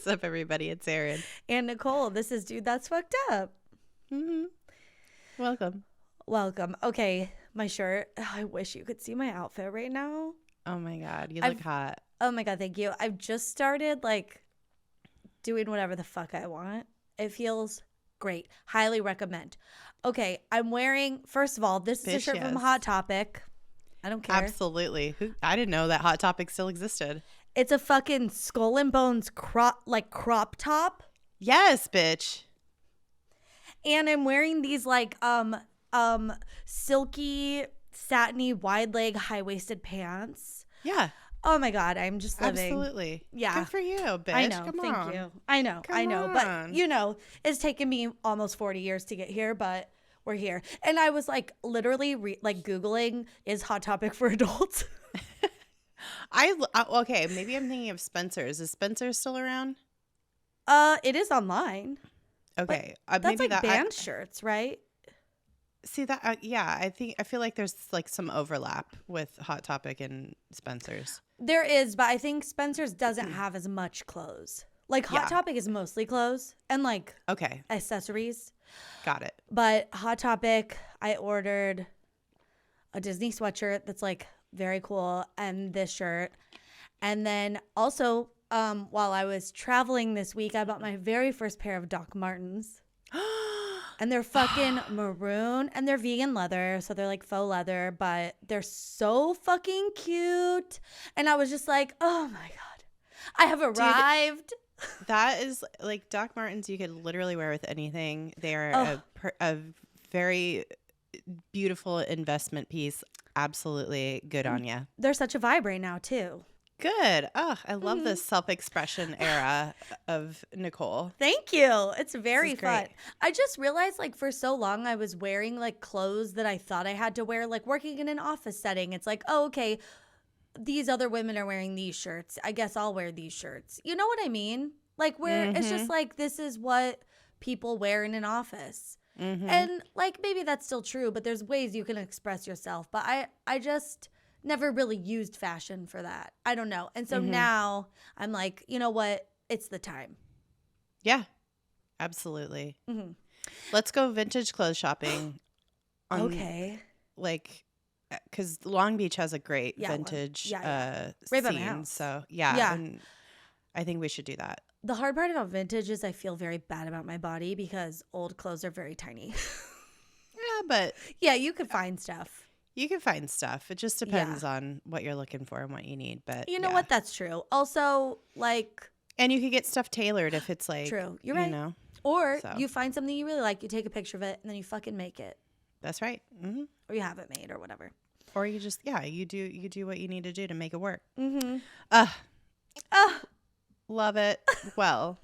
up, everybody? It's Erin. And Nicole. This is Dude That's Fucked Up. Mm-hmm. Welcome. Okay, my shirt. I wish you could see my outfit right now. Oh my God, you look hot. Oh my God, thank you. I've just started doing whatever the fuck I want. It feels great. Highly recommend. Okay, I'm wearing, first of all, this is a shirt from Hot Topic. I don't care. Absolutely. I didn't know that Hot Topic still existed. It's a fucking Skull and Bones crop top. Yes, bitch. And I'm wearing these silky, satiny, wide leg, high waisted pants. Yeah. Oh my God, I'm just living. Absolutely. Yeah. Good for you, bitch. I know. Come Thank on. you. I know. Come I know. on. But it's taken me almost 40 years to get here, but we're here. And I was literally Googling, is Hot Topic for adults? Okay, maybe I'm thinking of Spencer's. Is Spencer's still around? It is online. Okay. That's maybe band shirts, right? See that? Yeah, I feel like there's some overlap with Hot Topic and Spencer's. There is, but I think Spencer's doesn't have as much clothes. Hot Topic is mostly clothes and okay, accessories. Got it. But Hot Topic, I ordered a Disney sweatshirt that's very cool, and this shirt. And then also, while I was traveling this week, I bought my very first pair of Doc Martens. And they're fucking maroon, and they're vegan leather, so they're faux leather, but they're so fucking cute. And I was just oh my God, I have arrived. Dude, that is Doc Martens you could literally wear with anything. They are a very beautiful investment piece. Absolutely good on you. They're such a vibe right now too. Good. Oh, I love the self-expression era of Nicole. Thank you. It's very fun. Great. I just realized for so long I was wearing clothes that I thought I had to wear, working in an office setting. It's oh, okay, these other women are wearing these shirts. I guess I'll wear these shirts. You know what I mean? Where it's just this is what people wear in an office. Mm-hmm. And maybe that's still true, but there's ways you can express yourself. But I just never really used fashion for that. I don't know. And so now I'm you know what? It's the time. Yeah, absolutely. Mm-hmm. Let's go vintage clothes shopping. Okay. Because Long Beach has a great vintage scene. So, yeah. And I think we should do that. The hard part about vintage is I feel very bad about my body because old clothes are very tiny. Yeah, but... Yeah, you could find stuff. You can find stuff. It just depends on what you're looking for and what you need. But you know what? That's true. Also, and you could get stuff tailored if it's true. You're right. You know, or you find something you really like, you take a picture of it, and then you fucking make it. That's right. Mm-hmm. Or you have it made, or whatever. Or you just you do what you need to do to make it work. Mm-hmm. Love it. Well.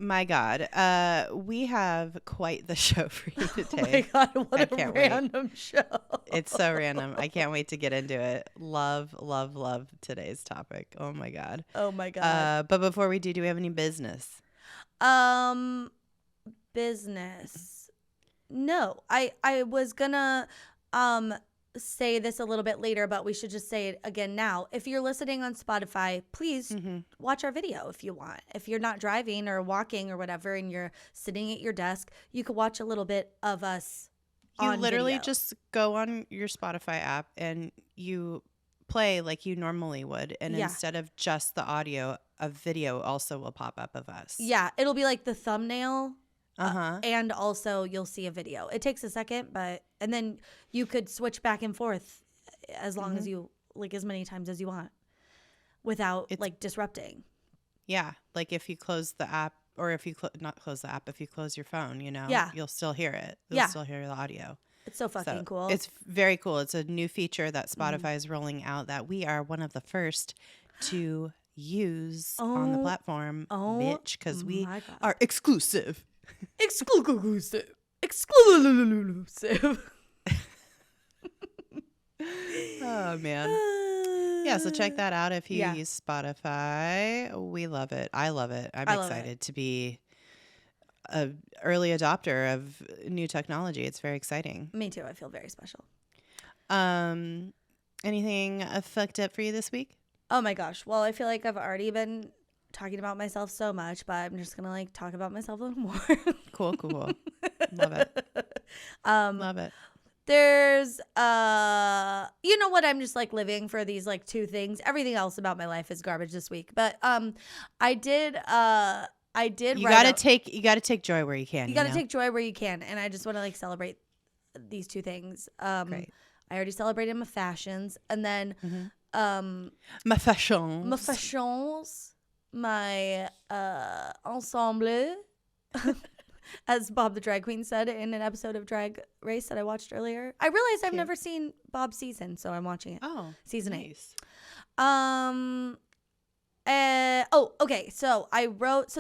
My God, we have quite the show for you today. Oh my God, what a random show. It's so random. I can't wait to get into it. Love, love, love today's topic. Oh my God. Oh my God. But before we do we have any business? Business. No, I was gonna say this a little bit later, but we should just say it again now. If you're listening on Spotify, please watch our video if you want. If you're not driving or walking or whatever and you're sitting at your desk, you could watch a little bit of us on You literally video. just go on your Spotify app and you play like you normally would. And instead of just the audio, a video also will pop up of us. Yeah, it'll be the thumbnail. And also you'll see a video. It takes a second, and then you could switch back and forth as long as you as many times as you want without disrupting. Yeah, if you close the app, or if you not close the app, if you close your phone, you'll still hear it. You'll still hear the audio. It's so fucking cool. It's very cool. It's a new feature that Spotify is rolling out that we are one of the first to use on the platform, bitch, because we are exclusive. Exclusive. Oh man. Yeah, so check that out if you use Spotify. We love it. I love it. I'm excited to be a early adopter of new technology. It's very exciting. Me too. I feel very special. Anything fucked up for you this week? Oh my gosh. Well, I feel like I've already been talking about myself so much, but I'm just gonna like talk about myself a little more. Cool. Love it. Love it. There's you know what, I'm just like living for these like two things. Everything else about my life is garbage this week. But I did You gotta take joy where you can. You gotta take joy where you can. And I just wanna like celebrate these two things. Great. I already celebrated my fashions, and then my fashions, my ensemble, as Bob the drag queen said in an episode of Drag Race that I watched earlier. I realized I've never seen Bob's season, so I'm watching it. Oh, season nice. 8. Okay. So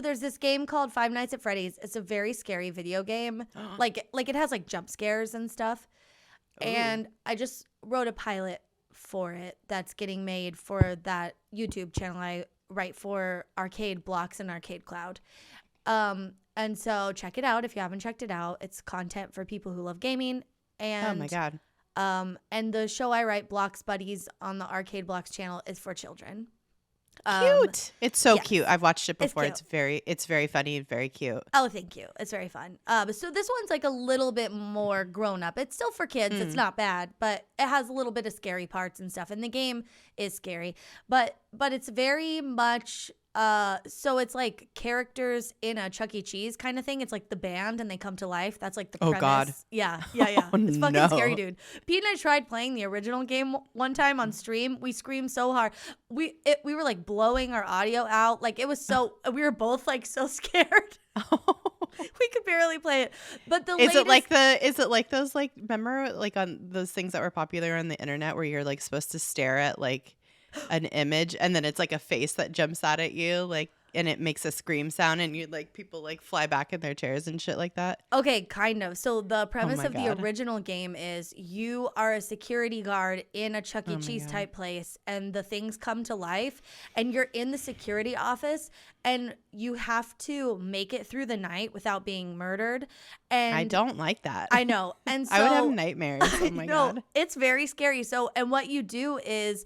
there's this game called Five Nights at Freddy's. It's a very scary video game. Like it has like jump scares and stuff. Ooh. And I just wrote a pilot for it that's getting made for that YouTube channel I write for Arcade Blocks and Arcade Cloud. And so check it out if you haven't checked it out. It's content for people who love gaming. And, oh my God. And the show I write, Blocks Buddies, on the Arcade Blocks channel is for children. Cute. It's so cute. I've watched it before. It's very funny and very cute. Oh, thank you. It's very fun. So this one's like a little bit more grown up. It's still for kids. It's not bad, but it has a little bit of scary parts and stuff. And the game is scary, but it's very much so it's like characters in a Chuck E. Cheese kind of thing. It's like the band and they come to life. That's like the premise. Oh God. Yeah. Oh, It's fucking no. scary, dude. Pete and I tried playing the original game one time on stream. We screamed so hard. We were like blowing our audio out. Like it was so we were both like so scared. We could barely play it. But is it like those like, remember like on those things that were popular on the internet where you're like supposed to stare at like an image and then it's like a face that jumps out at you, like, and it makes a scream sound and you like people like fly back in their chairs and shit like that? Okay, kind of. So the premise of the original game is you are a security guard in a Chuck E. Cheese type place and the things come to life and you're in the security office and you have to make it through the night without being murdered. And I don't like that. I know. And so I would have nightmares. Oh my God. It's very scary. So, and what you do is,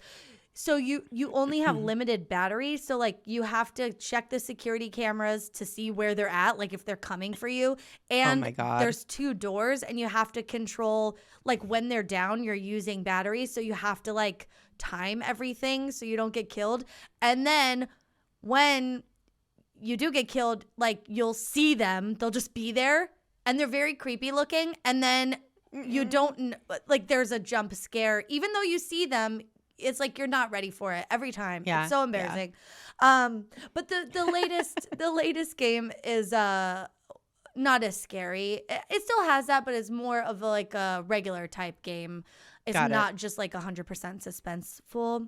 so you only have limited batteries. So like you have to check the security cameras to see where they're at, like if they're coming for you. And oh my God. There's 2 doors and you have to control like when they're down, you're using batteries. So you have to like time everything so you don't get killed. And then when you do get killed, like you'll see them, they'll just be there and they're very creepy looking. And then you don't like there's a jump scare, even though you see them. It's like you're not ready for it every time. Yeah, it's so embarrassing. Yeah. But the latest game is not as scary. It still has that, but it's more of like a regular type game. It's not just like 100% suspenseful.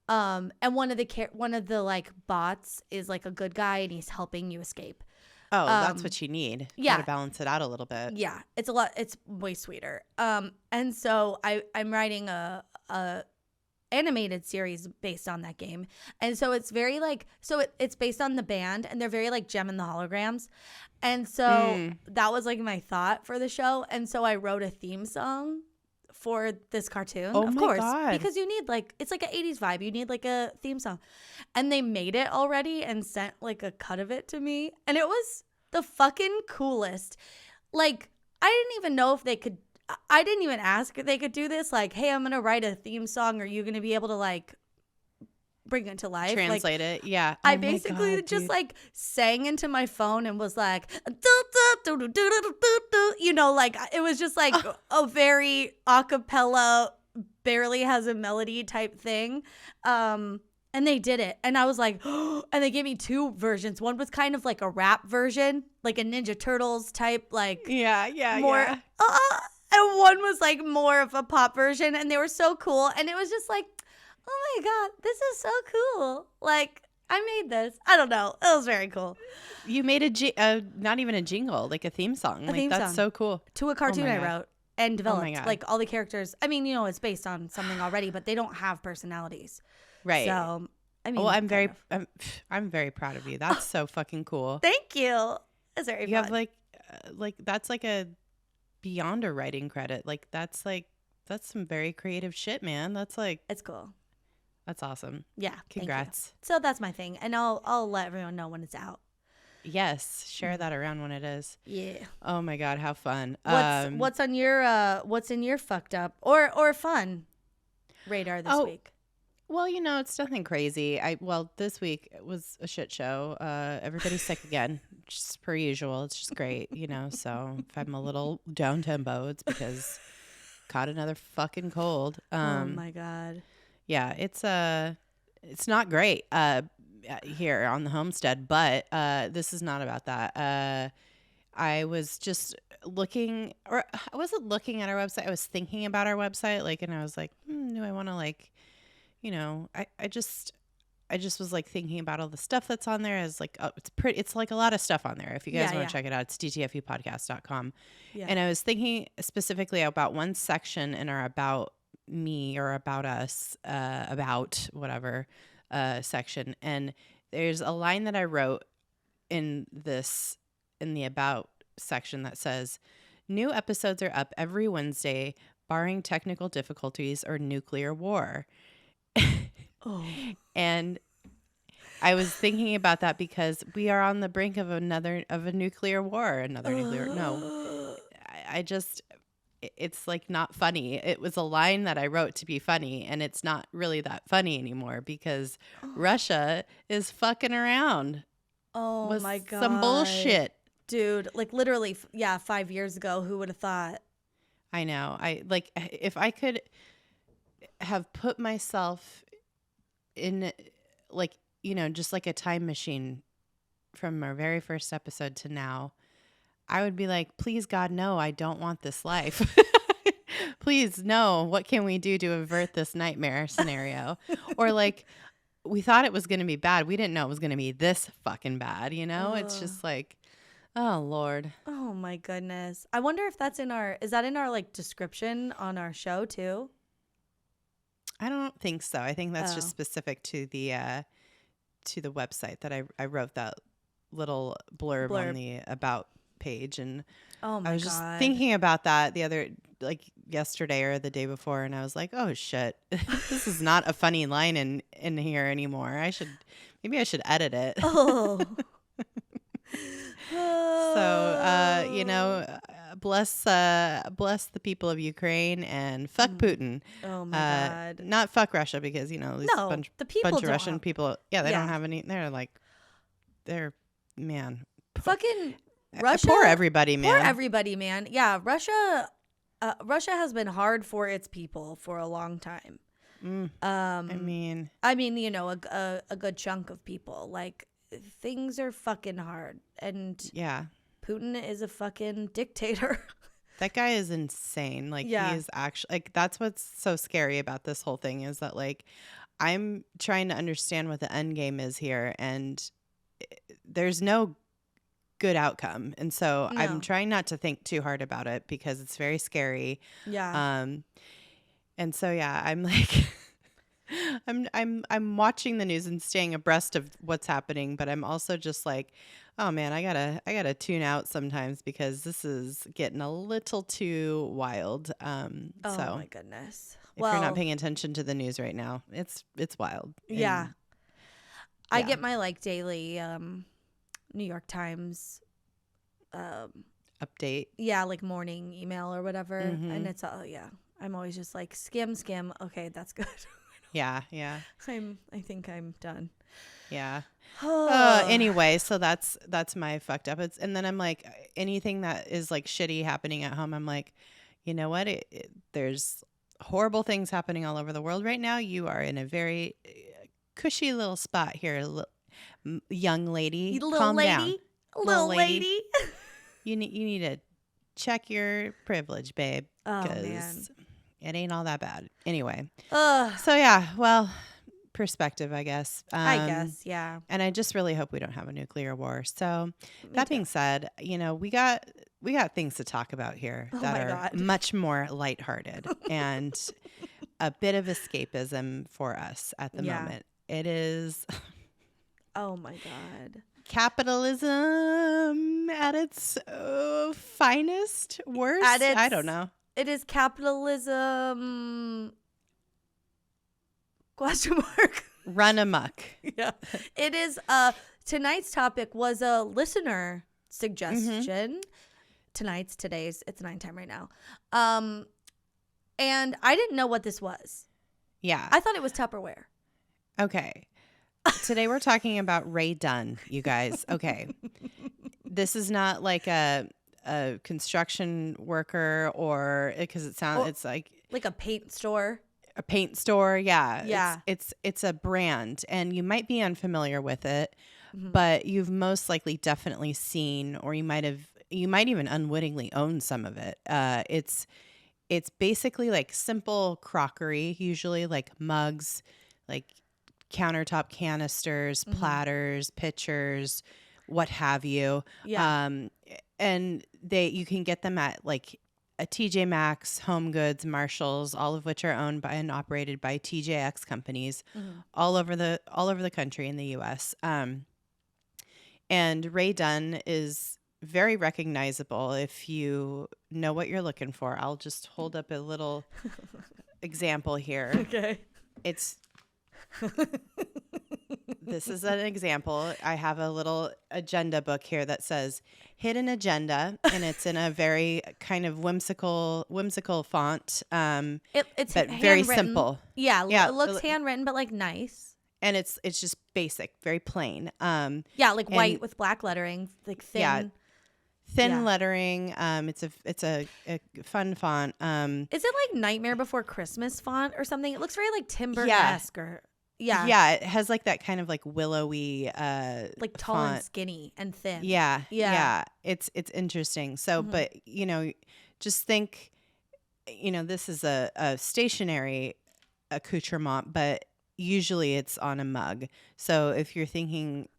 And one of the like bots is like a good guy and he's helping you escape. Oh, that's what you need. Yeah. Gotta balance it out a little bit. Yeah. It's way sweeter. And so I'm writing a animated series based on that game. And so it's very like, it's based on the band and they're very like Gem and the Holograms. And so that was like my thought for the show. And so I wrote a theme song for this cartoon, of course, because you need like, it's like an 80s vibe. You need like a theme song. And they made it already and sent like a cut of it to me. And it was the fucking coolest. Like, I didn't even know if I didn't even ask if they could do this. Like, hey, I'm going to write a theme song. Are you going to be able to like bring it to life? Translate it. Yeah. I basically just like sang into my phone and was like, you know, like it was just like a very a cappella, barely has a melody type thing. And they did it. And I was like, and they gave me 2 versions. One was kind of like a rap version, like a Ninja Turtles type, like more. And one was like more of a pop version, and they were so cool. And it was just like, oh my God, this is so cool. Like, I made this. I don't know. It was very cool. You made not even a jingle, like a theme song. That's so cool. To a cartoon I wrote and developed. Like all the characters. I mean, you know, it's based on something already, but they don't have personalities. Right. So, I mean, well, I'm very proud of you. That's so fucking cool. Thank you. It's very fun. You have like that's like a beyond a writing credit. Like that's some very creative shit, man. That's like, it's cool. That's awesome. Yeah. Congrats. So that's my thing. And I'll let everyone know when it's out. Yes. Share that around when it is. Yeah. Oh my God. How fun. What's on your, what's in your fucked up or fun radar this week? Well, it's nothing crazy. This week it was a shit show. Everybody's sick again, just per usual. It's just great, so if I'm a little down tempo, it's because caught another fucking cold. Oh my God. Yeah, it's not great here on the homestead, but this is not about that. I was just looking, or I wasn't looking at our website. I was thinking about our website, and I was like, do I want to I just was like thinking about all the stuff that's on there. As like, it's like a lot of stuff on there. If you guys want to check it out, it's DTFUpodcast.com. Yeah. And I was thinking specifically about one section in our about me or about us, about whatever section. And there's a line that I wrote in the about section that says, new episodes are up every Wednesday, barring technical difficulties or nuclear war. Oh. And I was thinking about that because we are on the brink of a nuclear war. It's like not funny. It was a line that I wrote to be funny, and it's not really that funny anymore because Russia is fucking around. Oh with my God. some bullshit. Dude, like literally, 5 years ago, who would have thought? I know. If I could have put myself in just like a time machine from our very first episode to now, I would be like, please God, no, I don't want this life. Please, no, what can we do to avert this nightmare scenario? Or we thought it was going to be bad. We didn't know it was going to be this fucking bad, It's just like, oh Lord. Oh my goodness. I wonder if is that in our description on our show too? I don't think so. I think that's just specific to the website that I wrote that little blurb on the about page. And oh my God. I was just thinking about that the other, yesterday or the day before. And I was like, oh shit, this is not a funny line in here anymore. Maybe I should edit it. Oh. So, bless the people of Ukraine and fuck Putin. Oh my God. Not fuck Russia because, these bunch of Russian people. Yeah, they don't have any. They're man. Fucking Russia. Poor everybody, man. Poor everybody, man. Yeah, Russia has been hard for its people for a long time. I mean, a good chunk of people. Things are fucking hard, and yeah, Putin is a fucking dictator. That guy is insane. He is actually that's what's so scary about this whole thing is that I'm trying to understand what the end game is here, and there's no good outcome. And so I'm trying not to think too hard about it because it's very scary. Yeah. And so I'm I'm watching the news and staying abreast of what's happening, but I'm also just like, oh man, I gotta tune out sometimes because this is getting a little too wild. Oh my goodness. If you're not paying attention to the news right now, it's wild. Yeah. I get my daily New York Times update. Yeah, morning email or whatever. Mm-hmm. And it's I'm always just skim. Okay, that's good. Yeah. I think I'm done. Yeah. Anyway, so that's my fucked up. And then I'm like, anything that is shitty happening at home, I'm like, you know what? There's horrible things happening all over the world right now. You are in a very cushy little spot here, young lady. Calm down. Little lady. You need to check your privilege, babe. Oh man. It ain't all that bad. Anyway. So yeah, well, perspective, I guess. Yeah. And I just really hope we don't have a nuclear war. So that being said, we got things to talk about here that are much more lighthearted and a bit of escapism for us at the moment. It is. Oh my God. Capitalism at its finest, worst. I don't know. It is capitalism Question mark. Run amok. Yeah. It is tonight's topic was a listener suggestion. Today's it's 9:10 right now. And I didn't know what this was. Yeah. I thought it was Tupperware. Okay. Today we're talking about Rae Dunn, you guys. Okay. This is not like a construction worker or because it's like a paint store. A paint store, yeah. Yeah. It's a brand and you might be unfamiliar with it, but you've most likely definitely seen or you might even unwittingly own some of it. It's basically like simple crockery, usually like mugs, like countertop canisters, platters, pitchers, what have you. Yeah. And you can get them at like a TJ Maxx, Homegoods, Marshalls, all of which are owned by and operated by TJX companies all over the country in the US. And Rae Dunn is very recognizable if you know what you're looking for. I'll just hold up a little example here. Okay. This is an example. I have a little agenda book here that says hidden agenda, and it's in a very kind of whimsical font. It's but very simple. Yeah. It looks handwritten, but like nice. And it's just basic, very plain. Yeah, like white with black lettering, like thin. Yeah, thin lettering. It's a fun font. Is it like Nightmare Before Christmas font or something? It looks very like Timber-esque or yeah. It has like that kind of like willowy like tall font. and skinny and thin. Yeah. It's interesting. So, but just think, this is a stationary accoutrement, but usually it's on a mug. So if you think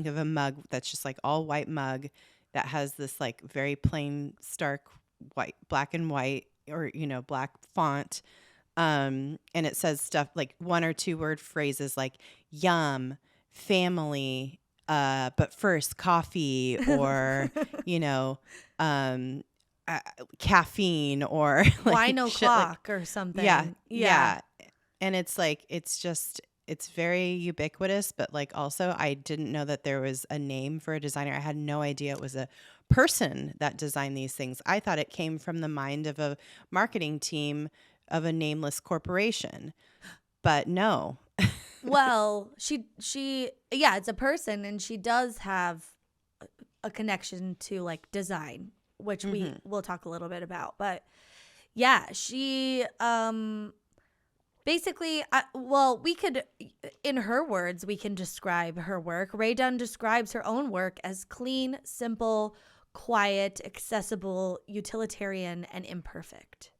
of a mug that's just like all white mug that has this like very plain, stark white, black and white, or black font, and it says stuff like 1 or 2 word phrases like yum, family, but first coffee, or caffeine, or like wine o'clock or something. Yeah. And it's like, it's very ubiquitous, but like also I didn't know that there was a name for a designer. I had no idea it was a person that designed these things. I thought it came from the mind of a marketing team of a nameless corporation, but no. Well, she it's a person, and she does have a connection to like design, which we will talk a little bit about. But yeah, she basically, we could, in her words, we can describe her work. Rae Dunn describes her own work as clean, simple, quiet, accessible, utilitarian, and imperfect.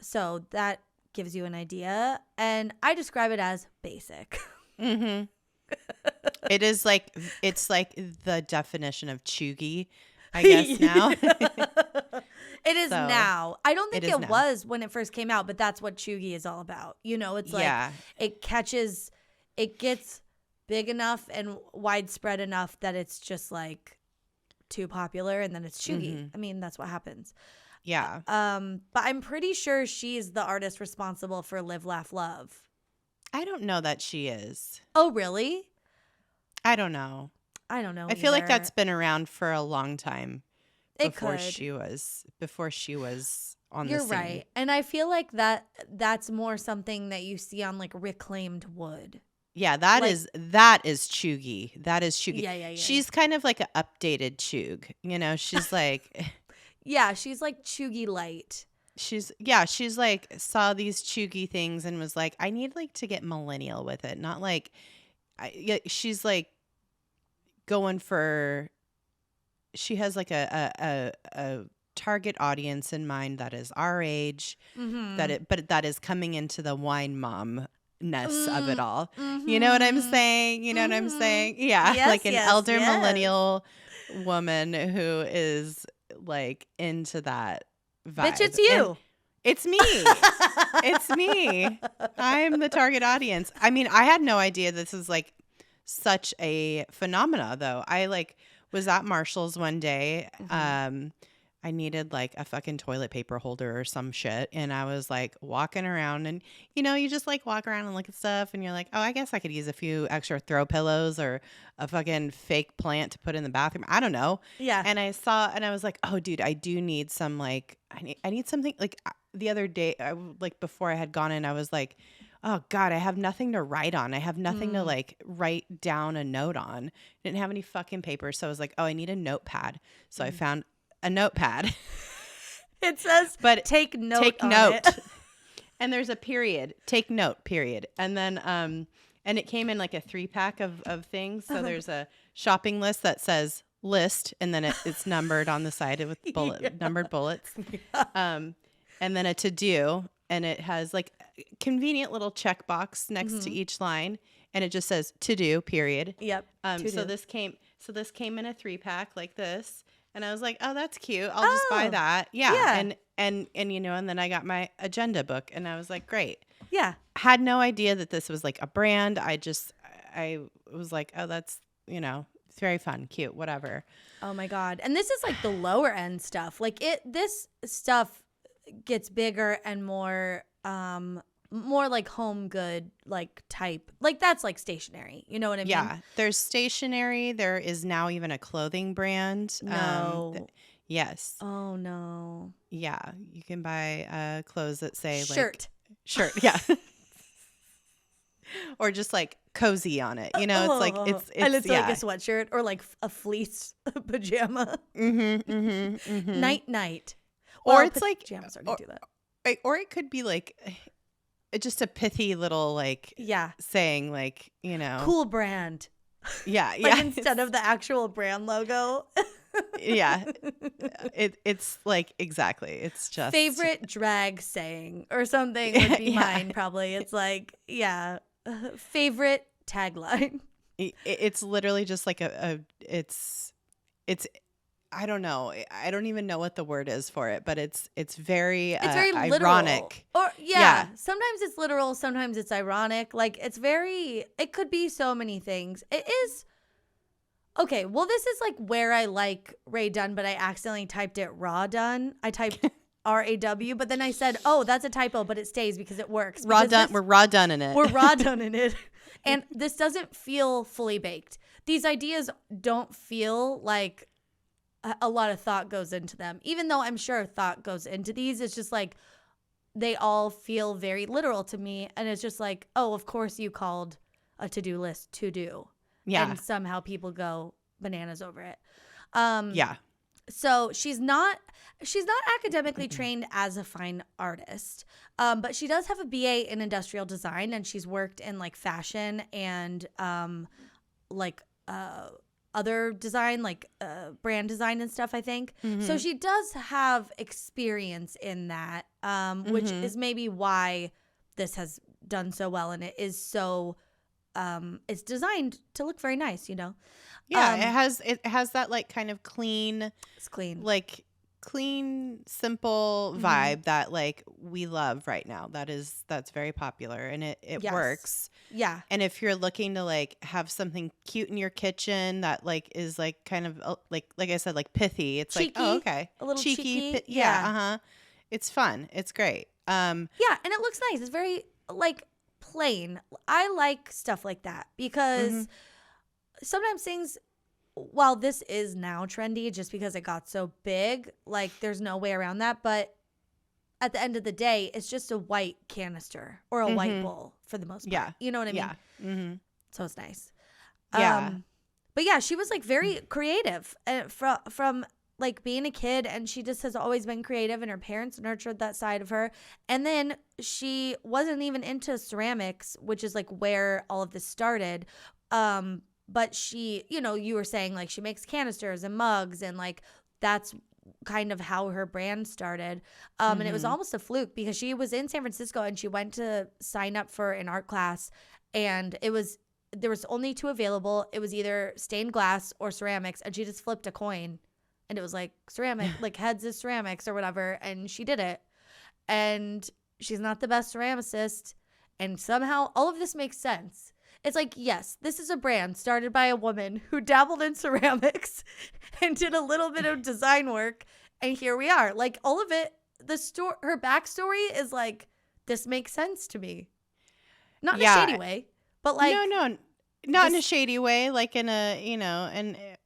So that gives you an idea, and I describe it as basic. It is like, it's like the definition of chuggy, I guess now. It is now. I don't think it was when it first came out, but that's what chuggy is all about. It's like it gets big enough and widespread enough that it's just like too popular, and then it's chuggy. I mean, that's what happens. Yeah. But I'm pretty sure she's the artist responsible for Live, Laugh, Love. I don't know that she is. Oh, really? I don't know. I feel like that's been around for a long time. Before she was on the scene. You're right. And I feel like that's more something that you see on like reclaimed wood. Yeah, that is chuggy. That is chuggy. Yeah. She's kind of like an updated chug. She's like yeah, she's like chuggy light. She's like saw these chuggy things and was like, I need like to get millennial with it. Not like she's like going for, she has like a target audience in mind that is our age, but that is coming into the wine mom-ness of it all. You know what I'm saying? Yeah. Yes, like an elder millennial woman who is like into that vibe. Bitch, it's you. And it's me. It's me. I'm the target audience. I mean, I had no idea this is like such a phenomena though. I like was at Marshall's one day. I needed like a fucking toilet paper holder or some shit. And I was like walking around and, you know, you just like walk around and look at stuff and you're like, oh, I guess I could use a few extra throw pillows or a fucking fake plant to put in the bathroom. I don't know. Yeah. And I saw and I was like, oh, dude, I do need some like, I need something like the other day, like before I had gone in, I was like, oh God, I have nothing to write on. I have nothing to like write down a note on. I didn't have any fucking paper. So I was like, oh, I need a notepad. So I found a notepad. It says, but take note. Take on note. It. And there's a period. Take note, period. And then, and it came in like a 3-pack of things. So there's a shopping list that says list, and then it's numbered on the side with numbered bullets. Yeah. And then a to do, and it has like a convenient little checkbox next to each line, and it just says to do, period. Yep. So this came in a 3-pack like this. And I was like, oh, that's cute. I'll just buy that. Yeah. And you know, and then I got my agenda book and I was like, great. Yeah. Had no idea that this was like a brand. I was like, oh, that's, you know, it's very fun, cute, whatever. Oh my God. And this is like the lower end stuff. Like this stuff gets bigger and more like home good, like type, like that's like stationary. You know what I mean? Yeah. There's stationery. There is now even a clothing brand. No. Yes. Oh no. Yeah. You can buy clothes that say shirt. Yeah. Or just like cozy on it. You know, it's like, it's and it's like a sweatshirt or like a fleece pajama. Night. Or well, it's like, pajamas are gonna do that. Or it could be like just a pithy little like saying like, you know, cool brand. Yeah. Like instead of the actual brand logo. Yeah. It's like exactly. It's just favorite drag saying or something would be mine probably. It's like, favorite tagline. It's literally just like it's I don't know. I don't even know what the word is for it, but it's very ironic. Literal. Or sometimes it's literal, sometimes it's ironic. Like it could be so many things. It is okay. Well, this is like where I like Rae Dunn, but I accidentally typed it Rae Dunn. I typed RAW, but then I said, oh, that's a typo, but it stays because it works. Rae Dunn. We're Rae Dunn in it. We're Rae Dunn in it. And this doesn't feel fully baked. These ideas don't feel like a lot of thought goes into them, even though I'm sure thought goes into these. It's just like they all feel very literal to me, and it's just like, oh, of course you called a to-do list to do, and somehow people go bananas over it. So she's not academically trained as a fine artist, but she does have a BA in industrial design, and she's worked in like fashion and other design, like brand design and stuff, I think. So she does have experience in that, which is maybe why this has done so well. And it is so, it's designed to look very nice, you know? Yeah, it has that like kind of clean. It's clean. Like clean, simple vibe that like we love right now. That's very popular and it works. Yeah. And if you're looking to like have something cute in your kitchen that like is like kind of like I said, like pithy, it's cheeky, like, oh, okay. A little cheeky. Yeah. It's fun. It's great. Yeah, and it looks nice. It's very like plain. I like stuff like that because sometimes things, while this is now trendy just because it got so big, like there's no way around that. But at the end of the day, it's just a white canister or a white bowl for the most part. Yeah. You know what I mean? Yeah. So it's nice. Yeah. But yeah, she was like very creative from like being a kid, and she just has always been creative, and her parents nurtured that side of her. And then she wasn't even into ceramics, which is like where all of this started. But she, you know, you were saying like she makes canisters and mugs, and like that's kind of how her brand started. And it was almost a fluke because she was in San Francisco and she went to sign up for an art class, and there was only 2 available. It was either stained glass or ceramics, and she just flipped a coin, and it was like ceramic, like heads is ceramics or whatever, and she did it. And she's not the best ceramicist, and somehow all of this makes sense. It's like, yes, this is a brand started by a woman who dabbled in ceramics and did a little bit of design work And here we are. Like, all of it, her backstory is like, this makes sense to me. Not in a shady way, but like. No, not in a shady way. Like in a,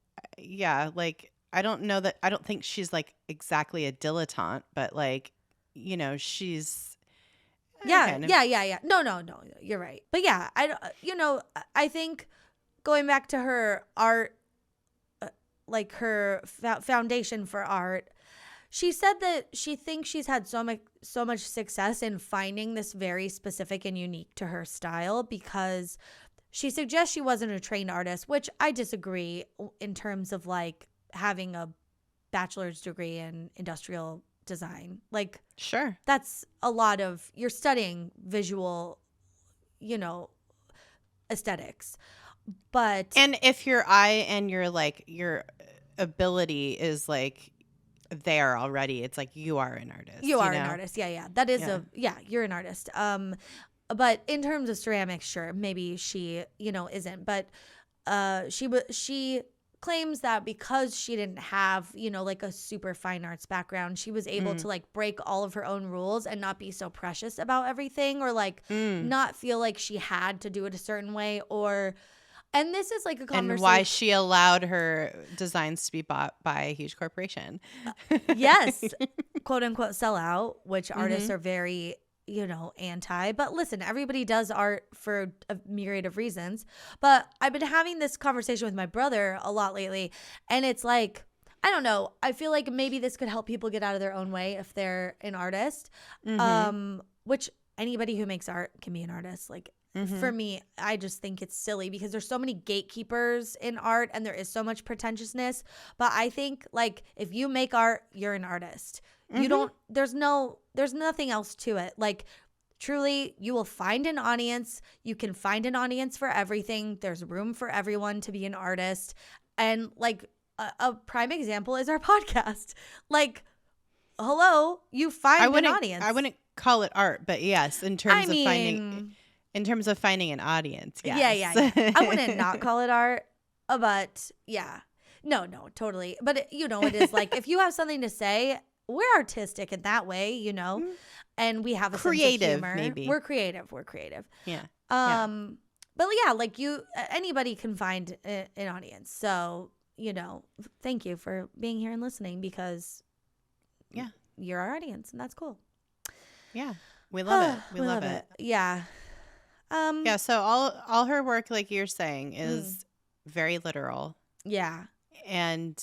like, I don't think she's like exactly a dilettante, but like, she's. Yeah. No, you're right. But yeah, I think going back to her art, like her foundation for art, she said that she thinks she's had so much success in finding this very specific and unique to her style, because she suggests she wasn't a trained artist, which I disagree in terms of like having a bachelor's degree in industrial design. Like, sure, that's a lot of, you're studying visual, aesthetics. And if your eye and your ability is like there already, it's like you are an artist. You are an artist. Yeah. That is you're an artist. But in terms of ceramics, sure, maybe she, isn't. But she claims that because she didn't have, like a super fine arts background, she was able to like break all of her own rules and not be so precious about everything, or like not feel like she had to do it a certain way, and this is like a conversation. And why she allowed her designs to be bought by a huge corporation. Yes. Quote unquote sell out, which artists are very, anti. But listen, everybody does art for a myriad of reasons. But I've been having this conversation with my brother a lot lately. And it's like, I don't know. I feel like maybe this could help people get out of their own way if they're an artist. Which anybody who makes art can be an artist. Like, for me, I just think it's silly because there's so many gatekeepers in art and there is so much pretentiousness. But I think like if you make art, you're an artist. You don't, there's nothing else to it. Like, truly, you will find an audience. You can find an audience for everything. There's room for everyone to be an artist. And like a prime example is our podcast. Like, hello, you find an audience. I wouldn't call it art, but yes, in terms of finding an audience. Yes. Yeah. I wouldn't not call it art, but yeah. No, totally. But it is like, if you have something to say, we're artistic in that way, and we have a creative sense of humor. Maybe. We're creative. Yeah. But yeah, like anybody can find an audience. So, thank you for being here and listening, because you're our audience, and that's cool. Yeah. We love it. We love it. Yeah. So all her work, like you're saying, is very literal. Yeah. And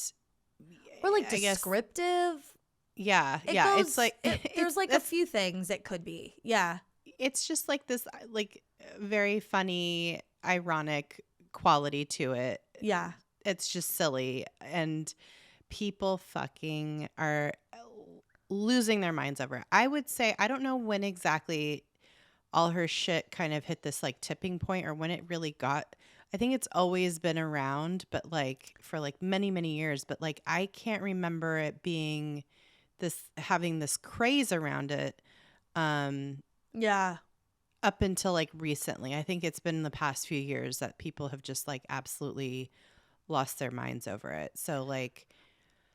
or like descriptive. It's like there's like a few things it could be. Yeah. It's just like this like very funny, ironic quality to it. Yeah. It's just silly, and people fucking are losing their minds over it. I would say, I don't know when exactly all her shit kind of hit this like tipping point, or when it really got, I think it's always been around, but like for like many, many years, but like I can't remember it being having this craze around it. Up until like recently. I think it's been in the past few years that people have just like absolutely lost their minds over it. So like,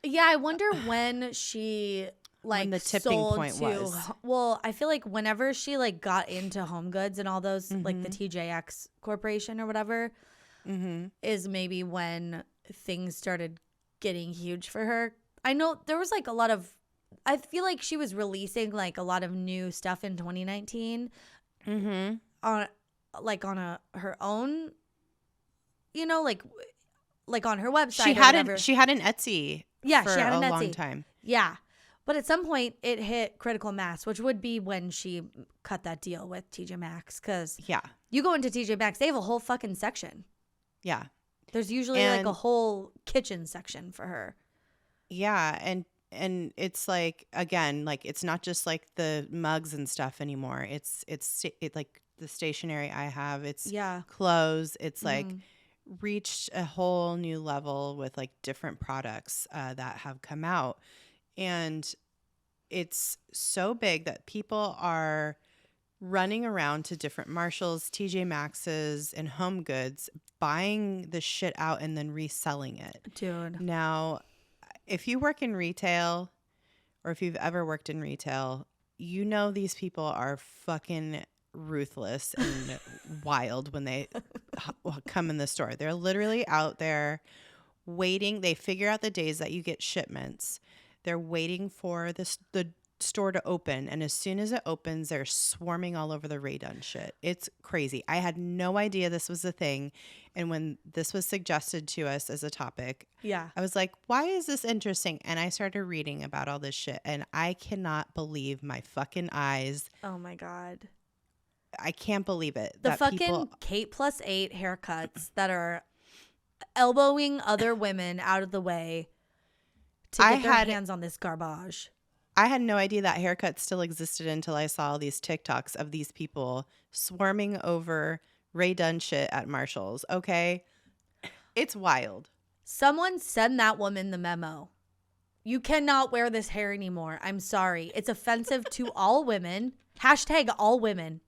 I wonder when she like when the tipping point was. Well, I feel like whenever she like got into Homegoods and all those like the TJX Corporation or whatever, is maybe when things started getting huge for her. I know there was like a lot of, I feel like she was releasing like a lot of new stuff in 2019 on like on her own, like on her website. She had an Etsy she had an Etsy. Long time. Yeah. But at some point it hit critical mass, which would be when she cut that deal with TJ Maxx. Because you go into TJ Maxx, they have a whole fucking section. Yeah. There's usually like a whole kitchen section for her. Yeah. And it's like, again, like it's not just like the mugs and stuff anymore. It's like the stationery I have. It's clothes. It's like reached a whole new level with like different products that have come out. And it's so big that people are running around to different Marshalls, TJ Maxx's, and Homegoods, buying the shit out and then reselling it. Dude. Now, if you work in retail, or if you've ever worked in retail, you know these people are fucking ruthless and wild when they come in the store. They're literally out there waiting. They figure out the days that you get shipments. They're waiting for the store to open, and as soon as it opens, they're swarming all over the Rae Dunn shit. It's crazy. I had no idea this was a thing, and when this was suggested to us as a topic, I was like, why is this interesting? And I started reading about all this shit, and I cannot believe my fucking eyes. Oh my God. I can't believe it. The fucking Kate plus 8 haircuts that are elbowing other women out of the way to get their hands on this garbage. I had no idea that haircut still existed until I saw all these TikToks of these people swarming over Rae Dunn shit at Marshall's. Okay? It's wild. Someone send that woman the memo. You cannot wear this hair anymore. I'm sorry. It's offensive to all women. Hashtag all women.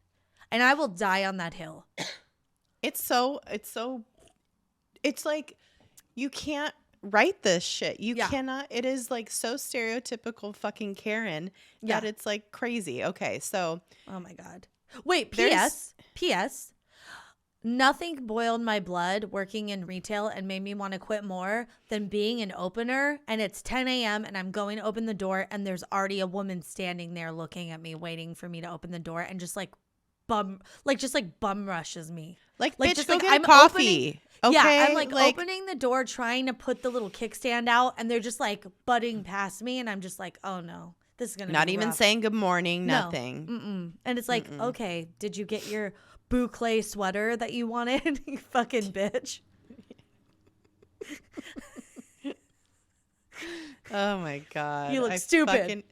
And I will die on that hill. It's like you can't write this shit. You cannot. It is like so stereotypical fucking Karen that it's like crazy. Okay, so. Oh my God. Wait, P.S. Nothing boiled my blood working in retail and made me want to quit more than being an opener. And it's 10 a.m. and I'm going to open the door and there's already a woman standing there looking at me, waiting for me to open the door and just bum rushes me. Like bitch, just go get coffee. Okay, yeah, I'm like opening the door, trying to put the little kickstand out, and they're just like butting past me, and I'm just like, oh no, this is gonna not be even rough. Saying good morning, nothing. No. And it's like, okay, did you get your boucle sweater that you wanted? You fucking bitch. Oh my God, you look stupid.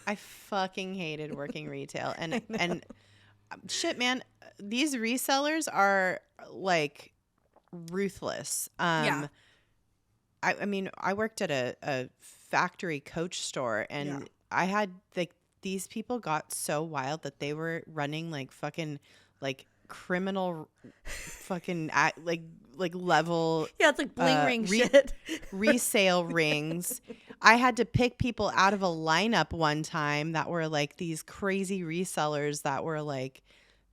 I fucking hated working retail, and shit, man, these resellers are like ruthless. I mean, I worked at a factory Coach store, and I had like these people got so wild that they were running like fucking like criminal fucking like level it's like bling ring shit resale rings. I had to pick people out of a lineup one time that were like these crazy resellers that were like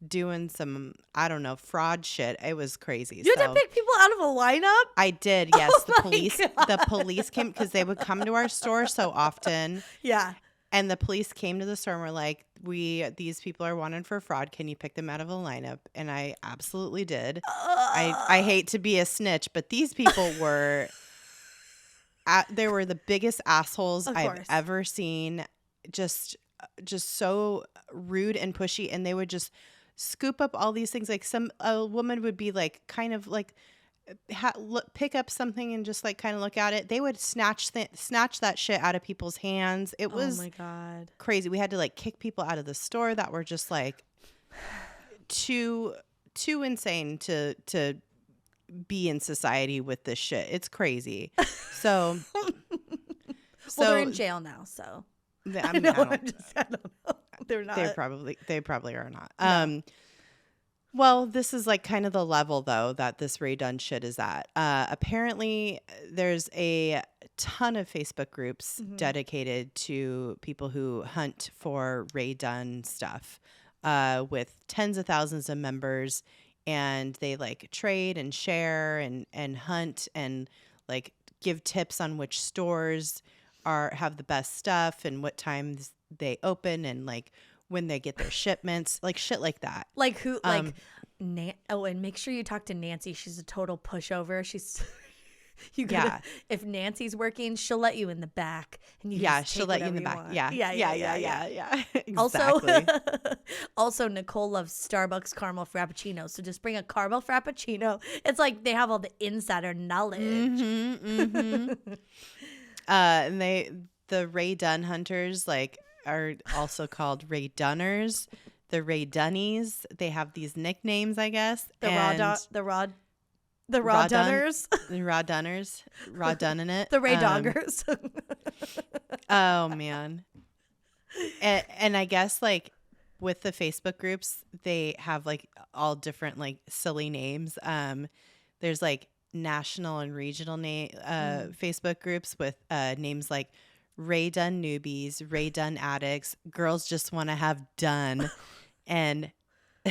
doing some, I don't know, fraud shit. It was crazy. You had to pick people out of a lineup? I did, yes. The police came because they would come to our store so often. Yeah. And the police came to the store and were like, these people are wanted for fraud. Can you pick them out of a lineup? And I absolutely did. I hate to be a snitch, but these people were they were the biggest assholes I've ever seen. Just so rude and pushy, and they would just scoop up all these things. Like a woman would be like kind of like pick up something and just like kind of look at it. They would snatch that shit out of people's hands. It was oh my God, crazy. We had to like kick people out of the store that were just like too insane to be in society with this shit. It's crazy. So well, they're in jail now, so I don't know. They're not. They probably are not. No. Well, this is like kind of the level though that this Rae Dunn shit is at. Apparently, there's a ton of Facebook groups dedicated to people who hunt for Rae Dunn stuff, with tens of thousands of members, and they like trade and share and hunt and like give tips on which stores have the best stuff and what times they open and like when they get their shipments, like shit like that. Like who? Like and make sure you talk to Nancy. She's a total pushover. She's you gotta, if Nancy's working, she'll let you in the back, and she'll let you in the back. Yeah. Exactly. Also, Nicole loves Starbucks caramel frappuccino, so just bring a caramel frappuccino. It's like they have all the insider knowledge. And the Rae Dunn Hunters like are also called Rae Dunners, the Rae Dunnies. They have these nicknames, I guess. The Raw Dunners. The Raw Dunners. Raw Dunnin' it. The Rae Doggers. Oh man. And I guess like with the Facebook groups, they have like all different like silly names. There's like national and regional Facebook groups with names like Rae Dunn newbies, Rae Dunn addicts, girls just want to have done. And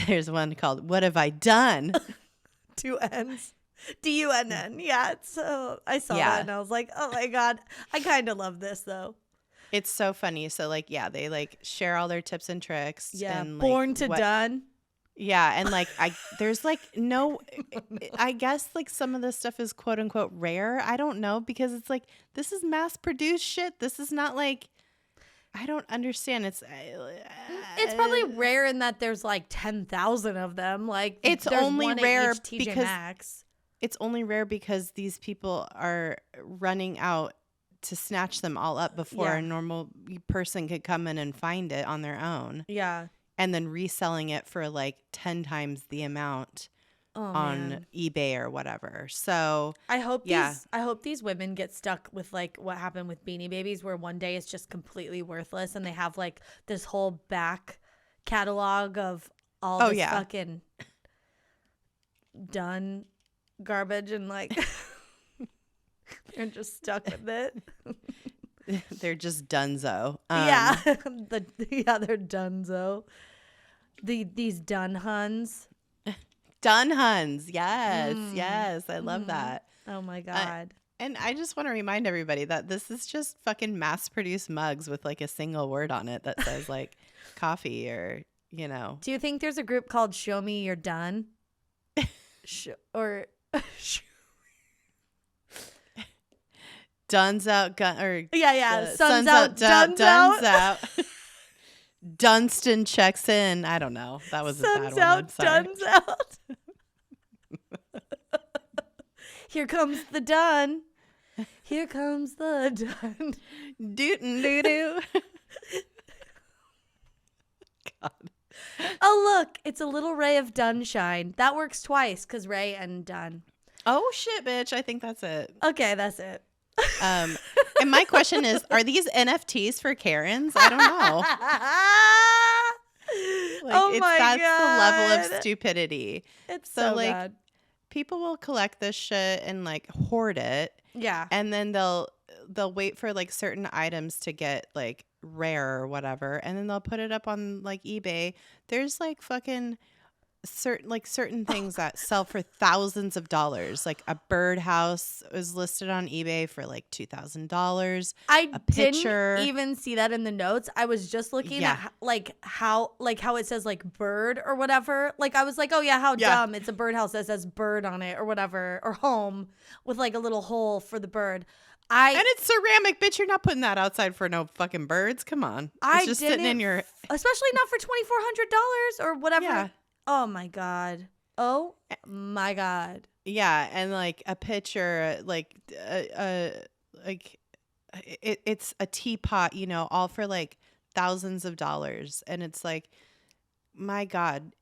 there's one called What Have I Done? 2 N's. DUNN. Yeah. So I saw that and I was like, oh my God. I kind of love this though. It's so funny. So like, they like share all their tips and tricks. Yeah. And, like, born to done. Yeah. And like, there's like no, I guess like some of this stuff is quote unquote rare. I don't know, because it's like, this is mass produced shit. This is not like, I don't understand. It's probably rare in that there's like 10,000 of them. Like it's there's only one rare at each TJ because Maxx. It's only rare because these people are running out to snatch them all up before a normal person could come in and find it on their own. Yeah. And then reselling it for like 10 times the amount on eBay or whatever. So I hope these women get stuck with like what happened with Beanie Babies, where one day it's just completely worthless and they have like this whole back catalog of all this fucking done garbage, and like they're just stuck with it. They're just dunzo. They're dunzo. These Dunn Huns. Dunn Huns. Yes. I love that. Oh my God. And I just want to remind everybody that this is just fucking mass produced mugs with like a single word on it that says like coffee or, you know. Do you think there's a group called Show Me You're Done? Duns out, Sun's out, Duns out. Dunstan checks in. I don't know. That was a bad one. I'm sorry. Duns out. Here comes the Dunn. Here comes the Dunn. Dootin' doo-doo. God. Oh, look. It's a little ray of Dunshine. That works twice because Rae and Dunn. Oh, shit, bitch. I think that's it. Okay, that's it. And my question is, are these NFTs for Karens? I don't know. That's the level of stupidity. It's so like bad. People will collect this shit and like hoard it. Yeah. And then they'll wait for like certain items to get like rare or whatever, and then they'll put it up on like eBay. There's like fucking certain things that sell for thousands of dollars. Like a birdhouse is listed on eBay for like $2,000. I didn't even see that in the notes. I was just looking at how it says like bird or whatever. Like I was like, oh yeah, how dumb. It's a birdhouse that says bird on it or whatever, or home with like a little hole for the bird. And it's ceramic, bitch. You're not putting that outside for no fucking birds. Come on. It's just sitting in your... Especially not for $2,400 or whatever. Yeah. Oh my God. Yeah, and like a picture, like it's a teapot, you know, all for like thousands of dollars, and it's like, my God,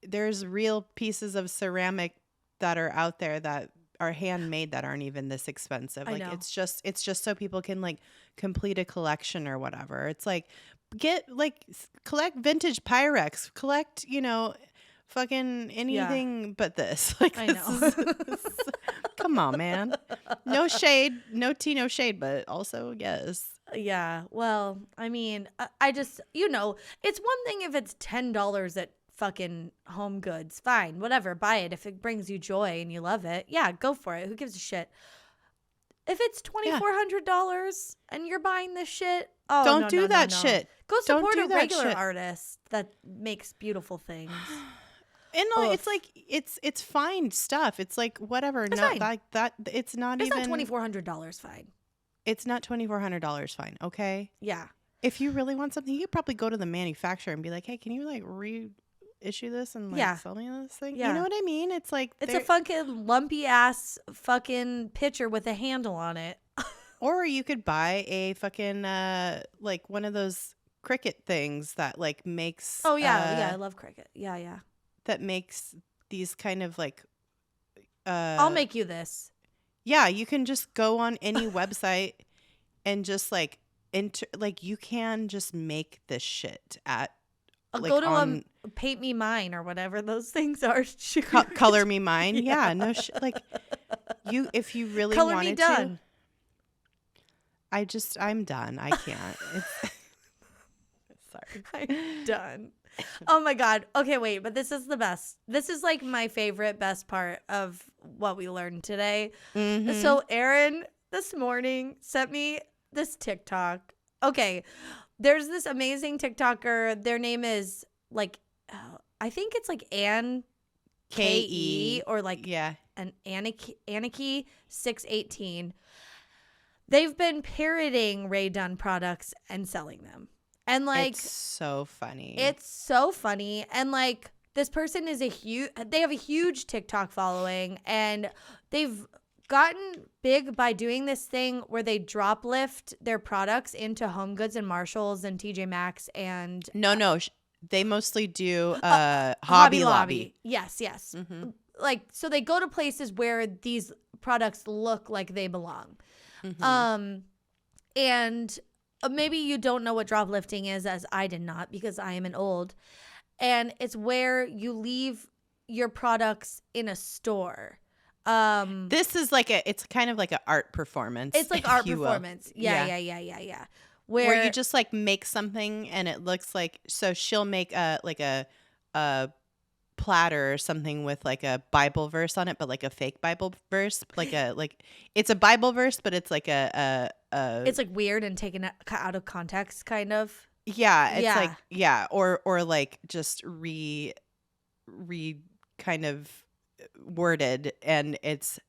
there's real pieces of ceramic that are out there that are handmade that aren't even this expensive. Like it's just so people can like complete a collection or whatever. It's like collect vintage Pyrex, collect, you know, fucking anything but this. Like, I know. Come on, man. No shade, no tea, no shade, but also yes. Yeah. Well, I mean, I just, you know, it's one thing if it's $10 at fucking Homegoods. Fine, whatever. Buy it if it brings you joy and you love it. Yeah, go for it. Who gives a shit? If it's $2,400 and you're buying this shit, don't do that shit. Go support a regular artist that makes beautiful things. And no, it's like it's fine stuff. It's like whatever. It's no, fine. like that. It's not even. It's not $2,400 fine. It's not $2,400 fine. Okay. Yeah. If you really want something, you could probably go to the manufacturer and be like, "Hey, can you like reissue this and like sell me this thing?" Yeah. You know what I mean? It's like it's a fucking lumpy ass fucking pitcher with a handle on it. Or you could buy a fucking like one of those Cricut things that like makes. Oh yeah, I love Cricut. Yeah. That makes these kind of like I'll make you this. Yeah, you can just go on any website and just like you can just make this shit at I'll go to Paint Me Mine or whatever those things are. Color Me Mine. Yeah, no shit. Like if you really Color wanted Me Done. I'm done. I can't. Sorry. I'm done. Oh my God. Okay, wait, but this is the best. This is like my favorite, best part of what we learned today. Mm-hmm. So Erin this morning sent me this TikTok. Okay, there's this amazing TikToker. Their name is like, I think it's like Ann K-E or like an Anarchy 618. They've been parroting Rae Dunn products and selling them. And like, it's so funny. And like, this person is they have a huge TikTok following, and they've gotten big by doing this thing where they drop lift their products into Homegoods and Marshalls and TJ Maxx and no, they mostly do Hobby Lobby. Yes. Mm-hmm. Like, so they go to places where these products look like they belong. Mm-hmm. And maybe you don't know what drop lifting is, as I did not, because I am an old. And it's where you leave your products in a store. This is like it's kind of like an art performance. It's like art performance. Yeah. Where you just like make something and it looks like, so she'll make a platter or something with like a Bible verse on it, but like a fake Bible verse, like it's a Bible verse, but it's like it's like weird and taken out of context, kind of. Yeah, it's like or like just re kind of worded, and it's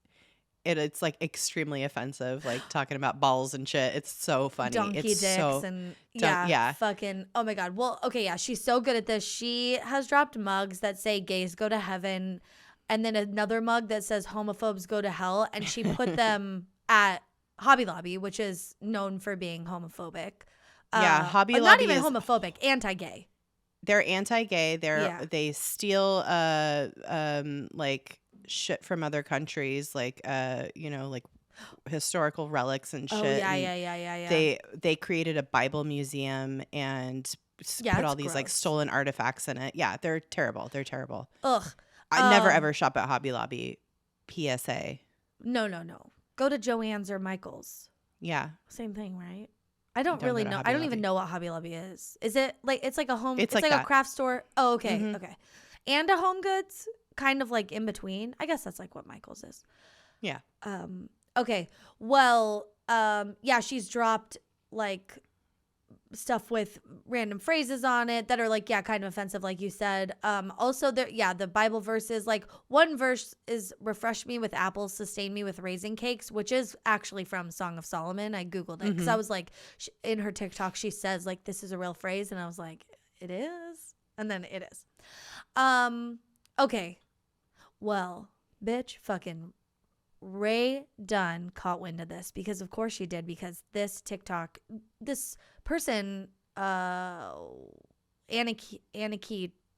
like extremely offensive, like talking about balls and shit. It's so funny. Donkey it's dicks so, and yeah. Fucking, oh my God. Well, okay, yeah, she's so good at this. She has dropped mugs that say gays go to heaven, and then another mug that says homophobes go to hell, and she put them at Hobby Lobby, which is known for being homophobic. Hobby Lobby not even homophobic, anti-gay. They're anti-gay. They steal like shit from other countries, like like historical relics and shit. Oh yeah. They created a Bible museum and put all these gross. like stolen artifacts in it. Yeah, they're terrible. Ugh. I never ever shop at Hobby Lobby. PSA. No. Go to Joann's or Michael's. Yeah. Same thing, right? I don't really know. I don't even know what Hobby Lobby is. Is it like, it's like a home, it's like a craft store? Oh, okay. Mm-hmm. Okay. And a Homegoods, kind of like in between. I guess that's like what Michael's is. Yeah. Okay. Well, yeah, she's dropped like stuff with random phrases on it that are like, kind of offensive, like you said. Also the Bible verses, like one verse is refresh me with apples, sustain me with raisin cakes, which is actually from Song of Solomon. I Googled it because I was like, in her TikTok, she says like, this is a real phrase. And I was like, it is. And then it is. Okay. Well, bitch, fucking Rae Dunn caught wind of this, because of course she did, because this TikTok, this person, Anarchy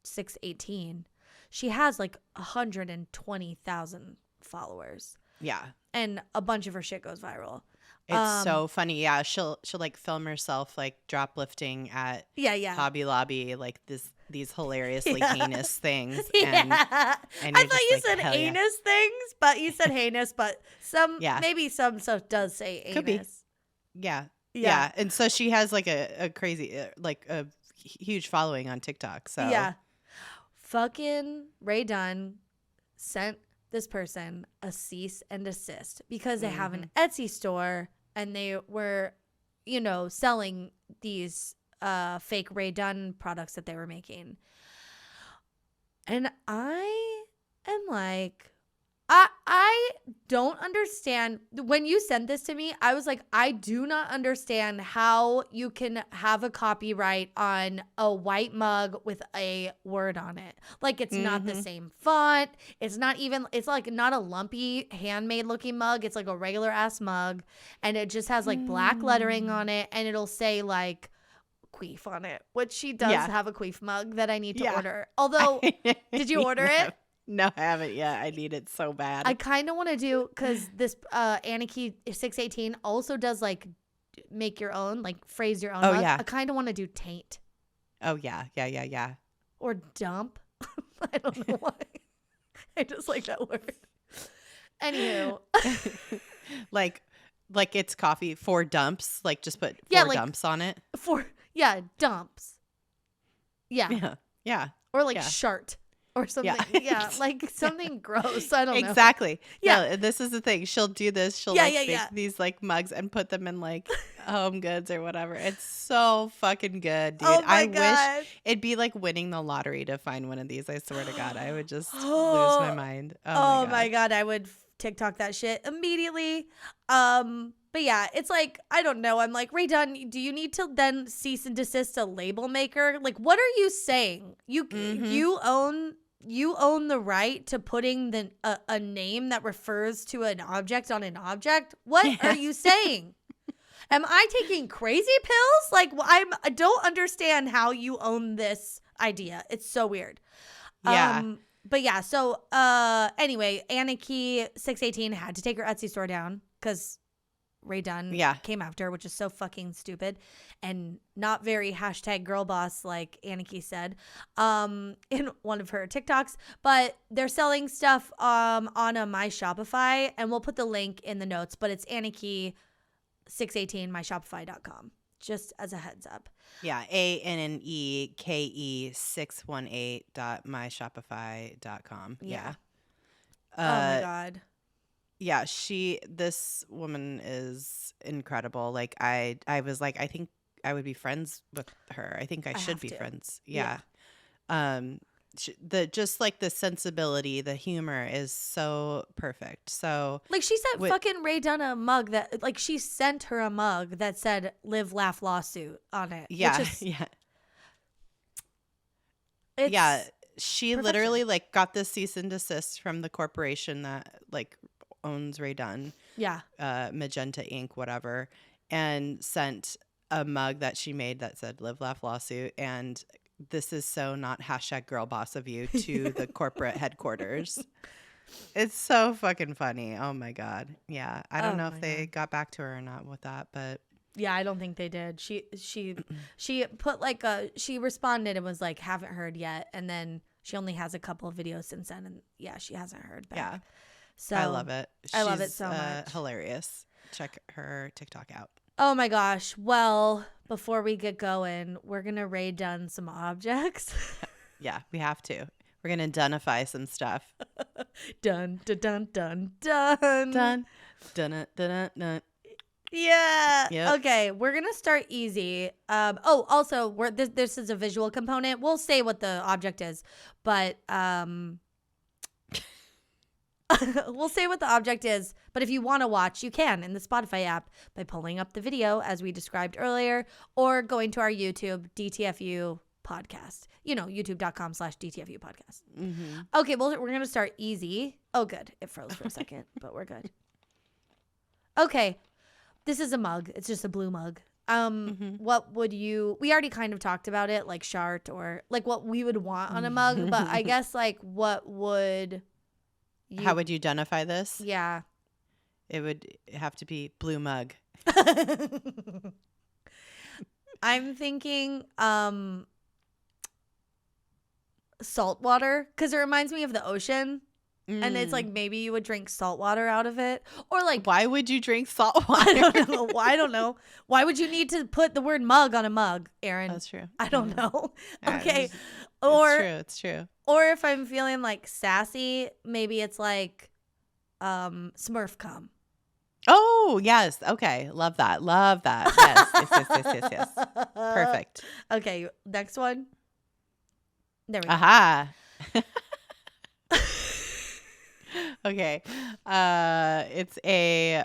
618, she has like 120,000 followers. Yeah. And a bunch of her shit goes viral. It's so funny. Yeah, she'll like film herself like drop lifting at Hobby Lobby, like these hilariously heinous things. And I thought you said heinous things, but you said heinous, but maybe some stuff does say heinous. Could be. Yeah. And so she has like a crazy, like a huge following on TikTok. So fucking Rae Dunn sent this person a cease and desist because they have an Etsy store and they were, selling these fake Rae Dunn products that they were making. And I am like, I don't understand. When you sent this to me, I was like, I do not understand how you can have a copyright on a white mug with a word on it. Like, it's not the same font. It's like not a lumpy handmade looking mug. It's like a regular ass mug. And it just has like black lettering on it. And it'll say like queef on it, which she does have a queef mug that I need to order. Although, did you order it? No, I haven't yet. I need it so bad. I kind of want to do, because this Anarchy 618 also does like make your own, like phrase your own. Oh, mug. yeah. I kind of want to do taint. Oh, yeah. Or dump. I don't know why. I just like that word. Anywho. Like Like it's coffee for dumps. Like just put dumps on it. Dumps. Yeah. Yeah. Or like shart or something. Yeah. Like something gross. I don't know. Exactly. Yeah. No, this is the thing. She'll do this. She'll make these like mugs and put them in like Homegoods or whatever. It's so fucking good, dude. Oh my God. Wish it'd be like winning the lottery to find one of these. I swear to God, I would just lose my mind. Oh my God. I would TikTok that shit immediately. But yeah, it's like, I don't know. I'm like, Rae Dunn, do you need to then cease and desist a label maker? Like, what are you saying? You own the right to putting a name that refers to an object on an object? What are you saying? Am I taking crazy pills? Like, I don't understand how you own this idea. It's so weird. Yeah. But yeah, so anyway, Anarchy618 had to take her Etsy store down because Rae Dunn came after, which is so fucking stupid and not very #girlboss like Anarchy said in one of her TikToks. But they're selling stuff on a My Shopify, and we'll put the link in the notes. But it's Anarchy618 myshopify.com. Just as a heads up. Yeah, ANNEKE 618.myshopify.com. Yeah. Oh my God. Yeah, this woman is incredible. Like I was like, I think I would be friends with her. I think I should be friends. Yeah. Just like the sensibility, the humor is so perfect. So like she sent fucking Rae Dunn a mug that like she sent her a mug that said "Live Laugh Lawsuit" on it. Yeah, she literally like got this cease and desist from the corporation that like owns Rae Dunn. Yeah. Magenta Inc. whatever, and sent a mug that she made that said "Live Laugh Lawsuit," and this is so not #girlboss of you to the corporate headquarters. It's so fucking funny. Oh my God. Yeah. I don't know if they got back to her or not with that, but yeah, I don't think they did. She put like she responded and was like, haven't heard yet. And then she only has a couple of videos since then. And yeah, she hasn't heard back. Yeah. So I love it. I love it so much. Hilarious. Check her TikTok out. Oh my gosh. Well, before we get going, we're going to Rae Dunn some objects. Yeah, we have to. We're going to Dunnify some stuff. Dun, dun, dun, dun, dun. Dun, dun, dun, dun. Yeah. Yep. Okay, we're going to start easy. Also, this is a visual component. We'll say what the object is, but we'll say what the object is, but if you want to watch, you can in the Spotify app by pulling up the video as we described earlier, or going to our YouTube, DTFU podcast. You know, youtube.com/DTFU podcast. Mm-hmm. Okay, well, we're going to start easy. Oh, good. It froze for a second, but we're good. Okay, this is a mug. It's just a blue mug. What would you, we already kind of talked about it, like shart or like what we would want on a mug, but I guess like what would... How would you Dunnify this? Yeah. It would have to be blue mug. I'm thinking salt water, because it reminds me of the ocean. And it's like maybe you would drink salt water out of it. Or like... Why would you drink salt water? I don't know. Why would you need to put the word mug on a mug, Erin? That's true. I don't know. Okay. It's true. Or if I'm feeling like sassy, maybe it's like Smurf cum. Oh, yes. Okay. Love that. Yes. Perfect. Okay. Next one. There we go. Aha. Okay. It's a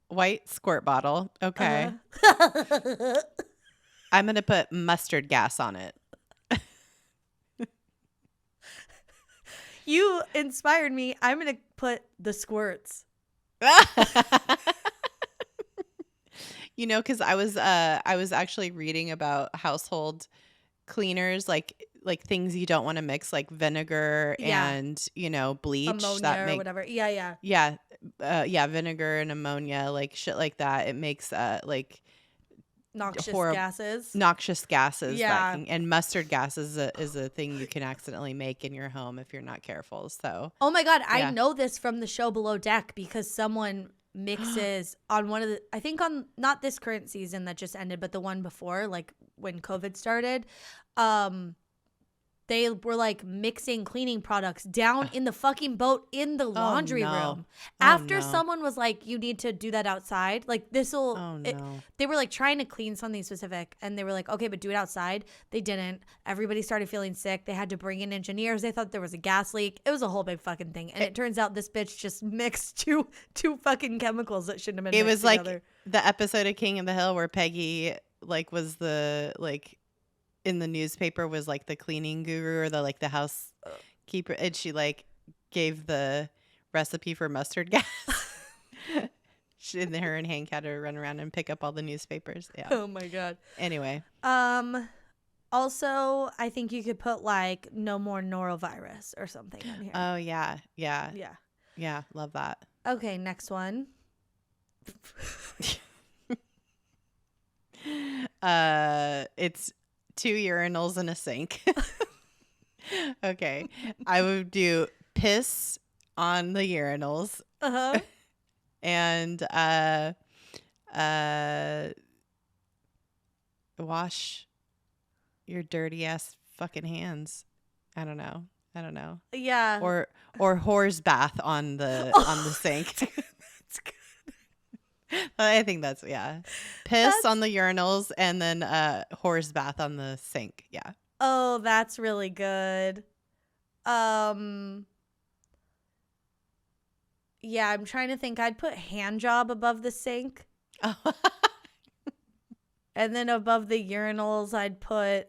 white squirt bottle. Okay. I'm going to put mustard gas on it. You inspired me. I'm going to put the squirts. You know, because I was actually reading about household cleaners, like things you don't want to mix, like vinegar and bleach, ammonia or whatever. Yeah, vinegar and ammonia, like shit like that. It makes like noxious gases. Yeah, and mustard gas is a thing you can accidentally make in your home if you're not careful. So oh my God, I know this from the show Below Deck because someone mixes on one of the, I think on not this current season that just ended, but the one before, like when COVID started, they were like mixing cleaning products down in the fucking boat in the laundry room. After someone was like, you need to do that outside. Like they were like trying to clean something specific and they were like, okay, but do it outside. They didn't. Everybody started feeling sick. They had to bring in engineers. They thought there was a gas leak. It was a whole big fucking thing. And it turns out this bitch just mixed two fucking chemicals that shouldn't have been mixed together. Like the episode of King of the Hill where Peggy like was the like in the newspaper was like the cleaning guru or the like the housekeeper, and she like gave the recipe for mustard gas. Her and Hank had to run around and pick up all the newspapers. Yeah. Oh my god. Anyway. Also, I think you could put like no more norovirus or something on here. Oh yeah. Love that. Okay, next one. It's 2 urinals and a sink. Okay. I would do piss on the urinals. Uh-huh. And wash your dirty ass fucking hands. I don't know. Yeah. Or whore's bath on the sink. That's good. I think that's piss on the urinals and then whore's bath on the sink. Yeah. Oh, that's really good. Yeah, I'm trying to think. I'd put hand job above the sink. Oh. And then above the urinals I'd put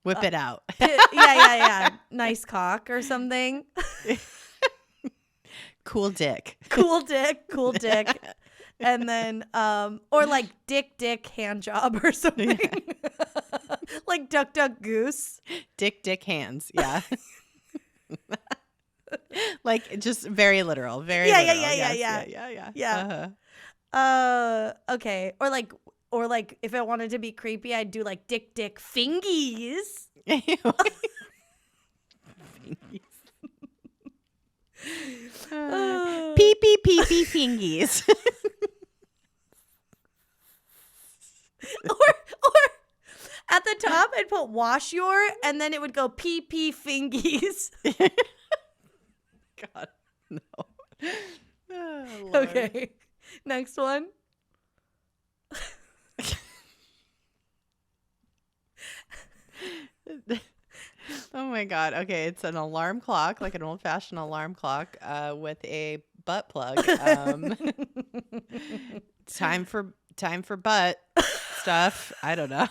whip it out. Yeah. Nice cock or something. Cool dick. Cool dick. And then or like dick hand job or something. Yeah. Like duck goose. Dick hands. Yeah. Like just very literal. Very literal. Yeah. Okay. Or like if I wanted to be creepy, I'd do like dick fingies. Pee fingies. or at the top I'd put wash your, and then it would go pee fingies. God, no. Oh, Lord. Okay. Next one. Oh my God. Okay, it's an alarm clock, like an old-fashioned alarm clock, with a butt plug. Time for butt stuff. I don't know.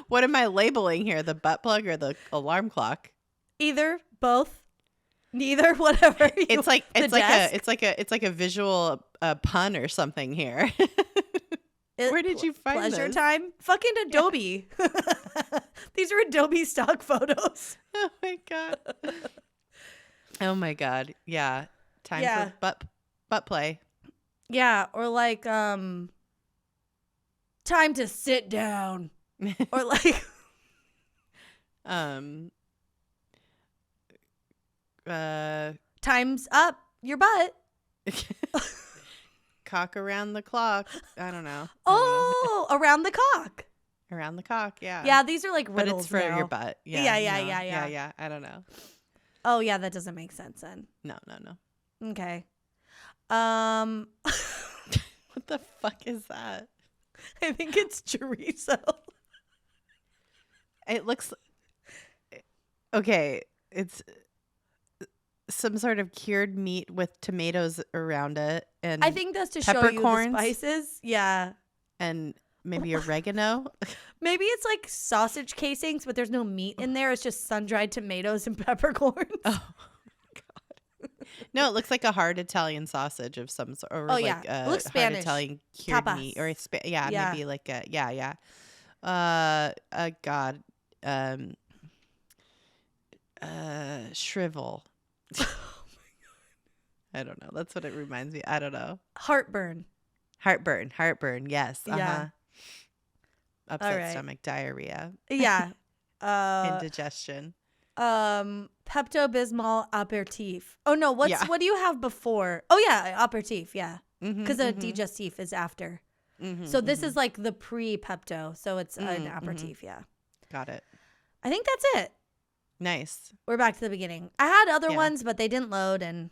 What am I labeling here? The butt plug or the alarm clock? Either, both, neither, whatever. It's like a visual pun or something here. Where did you find Pleasure this? Time? Fucking Adobe. Yeah. These are Adobe stock photos. Oh my God. Oh my God. Yeah. Time for butt play. Yeah, or like time to sit down. Or like time's up your butt. Cock around the clock. I don't know. Around the cock. Around the cock, yeah. Yeah, these are like riddles. But it's for now. your butt. Yeah. Yeah. I don't know. Oh yeah, that doesn't make sense then. No. Okay. What the fuck is that? I think it's chorizo. It looks okay. It's some sort of cured meat with tomatoes around it, and I think that's to show you the spices. Yeah, and maybe oregano. Maybe it's like sausage casings, but there's no meat in there. It's just sun-dried tomatoes and peppercorns. Oh God! No, it looks like a hard Italian sausage of some sort. Or it looks Spanish. Hard Italian cured Tapas. meat, or maybe like a God. Shrivel. Oh my God. I don't know. That's what it reminds me. I don't know. Heartburn. Yes. Yeah. Upset stomach, diarrhea. Yeah. Indigestion. Pepto-Bismol aperitif. Oh no, what do you have before? Oh yeah, aperitif, yeah. Because a digestif is after. So this is like the pre-Pepto, so it's an aperitif, yeah. Got it. I think that's it. Nice. We're back to the beginning. I had other ones, but they didn't load, and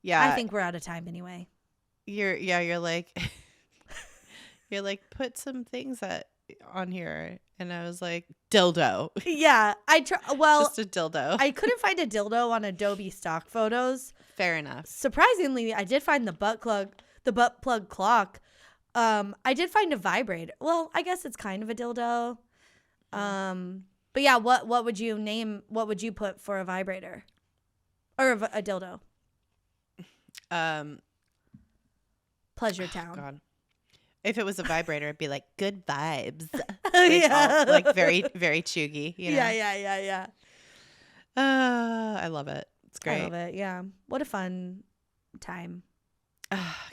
I think we're out of time anyway. You're like you're like, put some things on here, and I was like, dildo. Yeah, just a dildo. I couldn't find a dildo on Adobe stock photos. Fair enough. Surprisingly, I did find the butt plug clock. I did find a vibrator. Well, I guess it's kind of a dildo. But yeah, what would you name? What would you put for a vibrator or a dildo? Pleasure Town. God. If it was a vibrator, it'd be like good vibes. Yeah, like very, very chuggy. You know? Yeah. I love it. It's great. I love it. Yeah. What a fun time.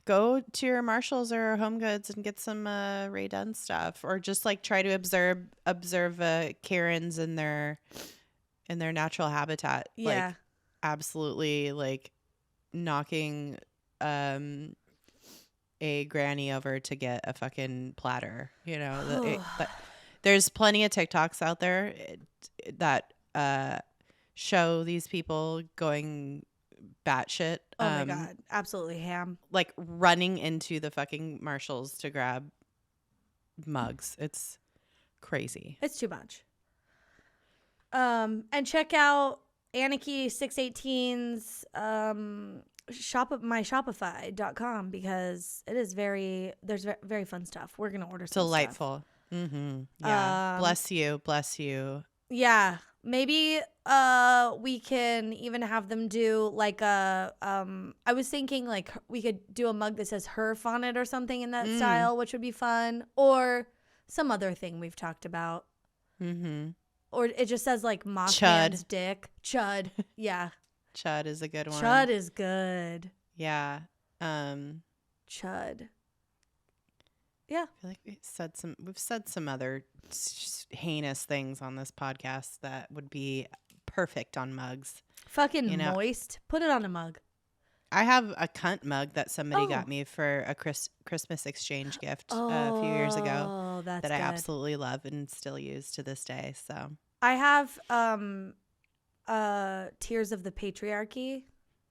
Go to your Marshalls or Homegoods and get some Rae Dunn stuff, or just like try to observe Karens in their natural habitat. Yeah. Like, absolutely, like knocking a granny over to get a fucking platter. You know, but there's plenty of TikToks out there that show these people going batshit. Oh my God. Absolutely ham. Like running into the fucking Marshalls to grab mugs. It's crazy. It's too much. And check out Anarchy 618's myshopify.com, because it is there's very fun stuff. We're going to order some delightful stuff. Yeah. Bless you. Yeah. Maybe we can even have them do like I was thinking like we could do a mug that says HERF on it or something in that style, which would be fun, or some other thing we've talked about. Or it just says like Mothman's dick. Chud. Yeah. Chud is a good one. Chud is good. Yeah. Chud. Yeah. I feel like we've said some other heinous things on this podcast that would be perfect on mugs. Fucking moist. Put it on a mug. I have a cunt mug that somebody got me for a Christmas exchange gift a few years ago that I absolutely love and still use to this day. So I have Tears of the Patriarchy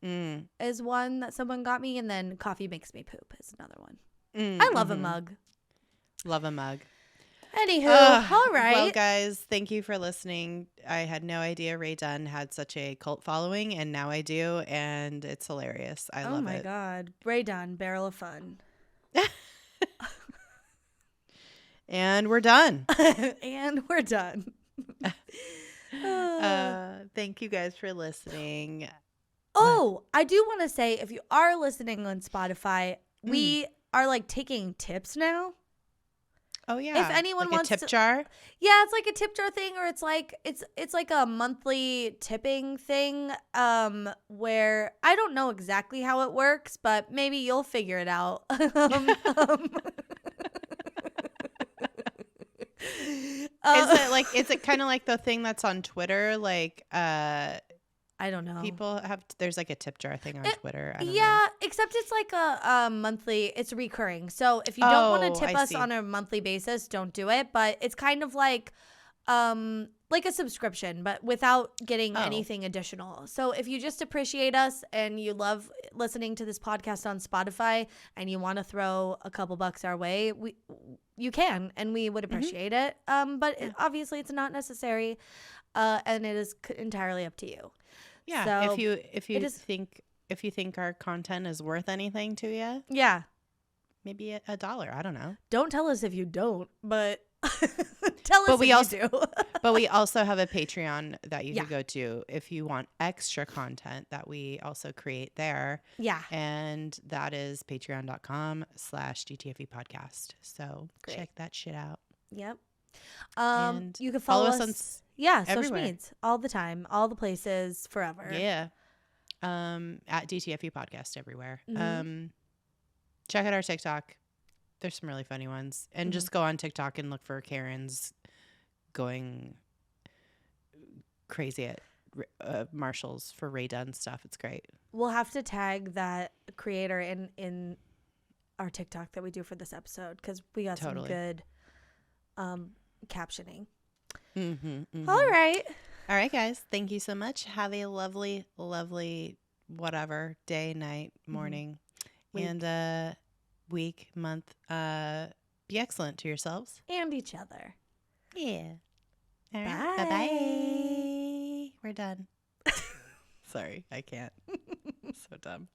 is one that someone got me, and then Coffee Makes Me Poop is another one. I love a mug. Love a mug. Anywho, all right. Well, guys, thank you for listening. I had no idea Rae Dunn had such a cult following, and now I do, and it's hilarious. I love it. Oh my God. Rae Dunn, barrel of fun. And we're done. And we're done. Thank you guys for listening. Oh, I do want to say, if you are listening on Spotify, we are like taking tips now. Oh yeah. If anyone like wants a tip jar? Yeah, it's like a tip jar thing, or it's like a monthly tipping thing, where I don't know exactly how it works, but maybe you'll figure it out. Is it kind of like the thing that's on Twitter? Like, I don't know. There's like a tip jar thing on Twitter. I don't yeah, know. Except it's like a monthly, it's recurring. So if you don't want to tip us on a monthly basis, don't do it. But it's kind of like a subscription, but without getting anything additional. So if you just appreciate us and you love listening to this podcast on Spotify and you want to throw a couple bucks our way, you can, and we would appreciate it. But obviously it's not necessary, and it is entirely up to you. Yeah, so if you think our content is worth anything to you, yeah, maybe $1. I don't know. Don't tell us if you don't, but tell us if you do. But we also have a Patreon that you can go to if you want extra content that we also create there. Yeah, and that is patreon.com/DTFU podcast. So check that shit out. Yep. And you can follow us on social everywhere. medias all the time, all the places, forever. Yeah. At DTFU podcast everywhere. Check out our TikTok. There's some really funny ones. And just go on TikTok and look for Karen's going crazy at Marshalls for Rae Dunn stuff. It's great. We'll have to tag that creator in our TikTok that we do for this episode because we got some good captioning. All right. All right, guys. Thank you so much. Have a lovely, lovely whatever day, night, morning, and week, month. Be excellent to yourselves. And each other. Yeah. All right. Bye-bye. We're done. Sorry, I can't. So dumb.